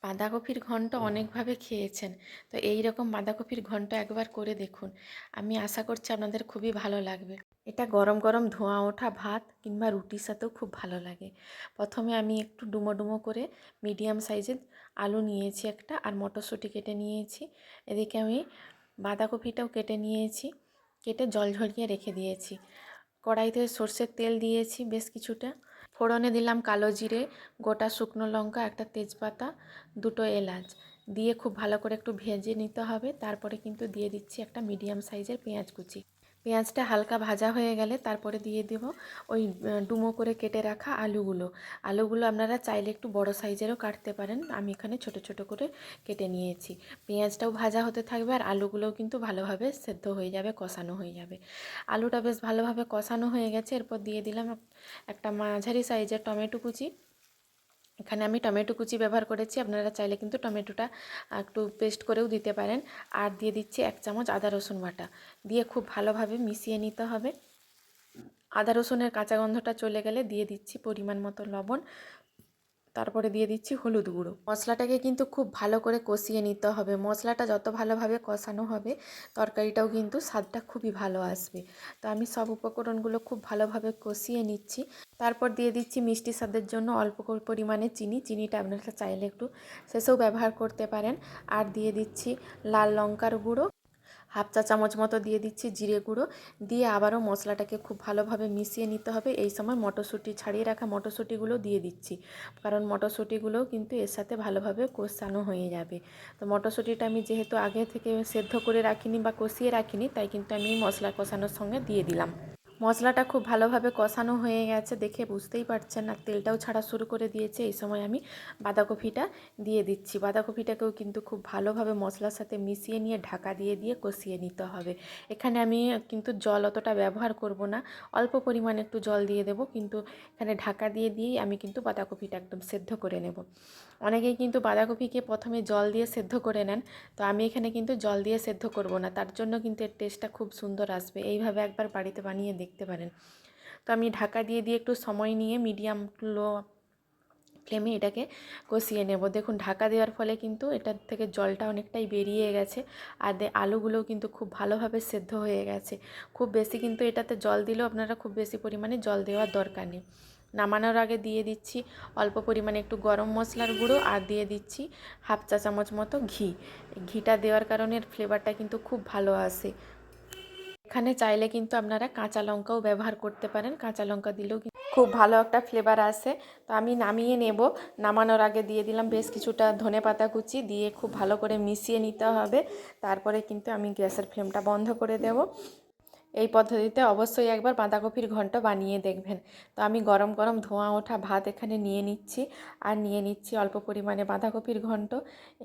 বাঁধাকপির ঘন্ট অনেকভাবে খেয়েছেন, তো এই রকম বাঁধাকপির ঘন্ট একবার করে দেখুন। আমি আশা করছি আপনাদের খুবই ভালো লাগবে। এটা গরম গরম ধোঁয়া ওঠা ভাত কিংবা রুটির সাথেও খুব ভালো লাগে। প্রথমে আমি একটু ডুমো ডুমো করে মিডিয়াম সাইজের আলু নিয়েছি একটা, আর মটরশুঁটি কেটে নিয়েছি। এদিকে আমি বাঁধাকপিটাও কেটে নিয়েছি, কেটে জল ঝরিয়ে রেখে দিয়েছি। কড়াইতে সর্ষের তেল দিয়েছি বেশ কিছুটা। ফোড়নে দিলাম কালো জিরে, গোটা শুকনো লঙ্কা, একটা তেজপাতা, দুটো এলাচ দিয়ে খুব ভালো করে একটু ভেজে নিতে হবে। তারপরে কিন্তু দিয়ে দিচ্ছি একটা মিডিয়াম সাইজের পেঁয়াজ কুচি। পেঁয়াজটা হালকা ভাজা হয়ে গেলে তারপরে দিয়ে দেব ওই ডুমো করে কেটে রাখা আলুগুলো আপনারা চাইলে একটু বড় সাইজেরও কাটতে পারেন, আমি এখানে ছোট ছোট করে কেটে নিয়েছি। পেঁয়াজটাও ভাজা হতে থাকবে আর আলুগুলোও কিন্তু ভালোভাবে সেদ্ধ হয়ে যাবে, কষানো হয়ে যাবে। আলুটা বেশ ভালোভাবে কষানো হয়ে গেছে, এরপর দিয়ে দিলাম একটা মাঝারি সাইজের টমেটো কুচি। এখানে আমি টমেটো কুচি ব্যবহার করেছি, আপনারা চাইলে কিন্তু টমেটোটা একটু পেস্ট করেও দিতে পারেন। আর দিয়ে দিচ্ছি 1 চামচ আদা রসুন বাটা, দিয়ে খুব ভালোভাবে মিশিয়ে নিতে হবে। আদা রসুনের কাঁচা গন্ধটা চলে গেলে দিয়ে দিচ্ছি পরিমাণ মতো লবণ, তারপরে দিয়ে দিচ্ছি হলুদ গুঁড়ো। মশলাটাকে কিন্তু খুব ভালো করে কষিয়ে নিতে হবে। মশলাটা যত ভালোভাবে কষানো হবে তরকারিটাও কিন্তু স্বাদটা খুবই ভালো আসবে। তো আমি সব উপকরণগুলো খুব ভালোভাবে কষিয়ে নিচ্ছি। তারপর দিয়ে দিচ্ছি মিষ্টি স্বাদের জন্য অল্প পরিমাণে চিনিটা আপনারা চাইলে একটু শেষেও ব্যবহার করতে পারেন। আর দিয়ে দিচ্ছি লাল লঙ্কার গুঁড়ো, 1/2 চা চামচ মতো দিয়ে দিচ্ছি জিরে গুঁড়ো, দিয়ে আবারও মশলাটাকে খুব ভালোভাবে মিশিয়ে নিতে হবে। এই সময় মটরশুঁটি ছাড়িয়ে রাখা মটরশুঁটিগুলো দিয়ে দিচ্ছি, কারণ মটরশুঁটিগুলোও কিন্তু এর সাথে ভালোভাবে কষানো হয়ে যাবে। তো মটরশুঁটিটা আমি যেহেতু আগে থেকে সেদ্ধ করে রাখিনি বা কষিয়ে রাখিনি, তাই কিন্তু আমি মশলা কষানোর সঙ্গে দিয়ে দিলাম। মশলাটা খুব ভালোভাবে কষানো হয়ে গেছে, দেখে বুঝতেই পারছেন, আর তেলটাও ছাড়া শুরু করে দিয়েছে। এই সময় আমি বাঁধাকপিটা দিয়ে দিচ্ছি। বাঁধাকপিটাকেও কিন্তু খুব ভালোভাবে মশলার সাথে মিশিয়ে নিয়ে ঢাকা দিয়ে দিয়ে কষিয়ে নিতে হবে। এখানে আমি কিন্তু জল অতটা ব্যবহার করব না, অল্প পরিমাণে একটু জল দিয়ে দেব, কিন্তু এখানে ঢাকা দিয়ে দিয়েই আমি কিন্তু বাঁধাকপিটা একদম সেদ্ধ করে নেব। অনেকেই কিন্তু বাঁধাকপিকে প্রথমে জল দিয়ে সেদ্ধ করে নেন, তো আমি এখানে কিন্তু জল দিয়ে সেদ্ধ করব না, তার জন্য কিন্তু এর টেস্টটা খুব সুন্দর আসবে। এইভাবে একবার বাড়িতে বানিয়ে দেখতে পারেন। তো আমি ঢাকা দিয়ে দিয়ে একটু সময় নিয়ে মিডিয়াম লো ফ্লেমে এটাকে কষিয়ে নেব। দেখুন ঢাকা দেওয়ার ফলে কিন্তু এটার থেকে জলটা অনেকটাই বেরিয়ে গেছে, আর আলুগুলোও কিন্তু খুব ভালোভাবে সেদ্ধ হয়ে গেছে। খুব বেশি কিন্তু এটাতে জল দিলেও আপনারা খুব বেশি পরিমাণে জল দেওয়ার দরকার নেই। নামানোর আগে দিয়ে দিচ্ছি অল্প পরিমাণে একটু গরম মশলার গুঁড়ো, আর দিয়ে দিচ্ছি 1/2 চা চামচ মতো ঘি। ঘিটা দেওয়ার কারণে এর ফ্লেভারটা কিন্তু খুব ভালো আসে। এখানে চাইলে কিন্তু আপনারা কাঁচা লঙ্কাও ব্যবহার করতে পারেন, কাঁচা লঙ্কা দিলেও খুব ভালো একটা ফ্লেভার আসে। তো আমি নামিয়ে নেব। নামানোর আগে দিয়ে দিলাম বেশ কিছুটা ধনেপাতা কুচি, দিয়ে খুব ভালো করে মিশিয়ে নিতে হবে। তারপরে কিন্তু আমি গ্যাসের ফ্লেমটা বন্ধ করে দেব। এই পদ্ধতিতে অবশ্যই একবার বাঁধাকপির ঘন্ট বানিয়ে দেখবেন। তো আমি গরম গরম ধোঁয়া ওঠা ভাত এখানে নিয়ে নিচ্ছি, আর নিয়ে নিচ্ছি অল্প পরিমাণে বাঁধাকপির ঘন্ট।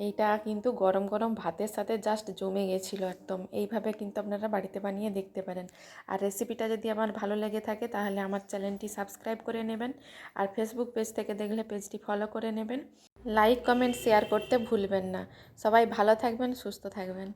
এইটা কিন্তু গরম গরম ভাতের সাথে জাস্ট জমে গেছিলো একদম। এইভাবে কিন্তু আপনারা বাড়িতে বানিয়ে দেখতে পারেন। আর রেসিপিটা যদি আমার ভালো লেগে থাকে তাহলে আমার চ্যানেলটি সাবস্ক্রাইব করে নেবেন, আর ফেসবুক পেজ থেকে দেখলে পেজটি ফলো করে নেবেন। লাইক কমেন্ট শেয়ার করতে ভুলবেন না। সবাই ভালো থাকবেন, সুস্থ থাকবেন।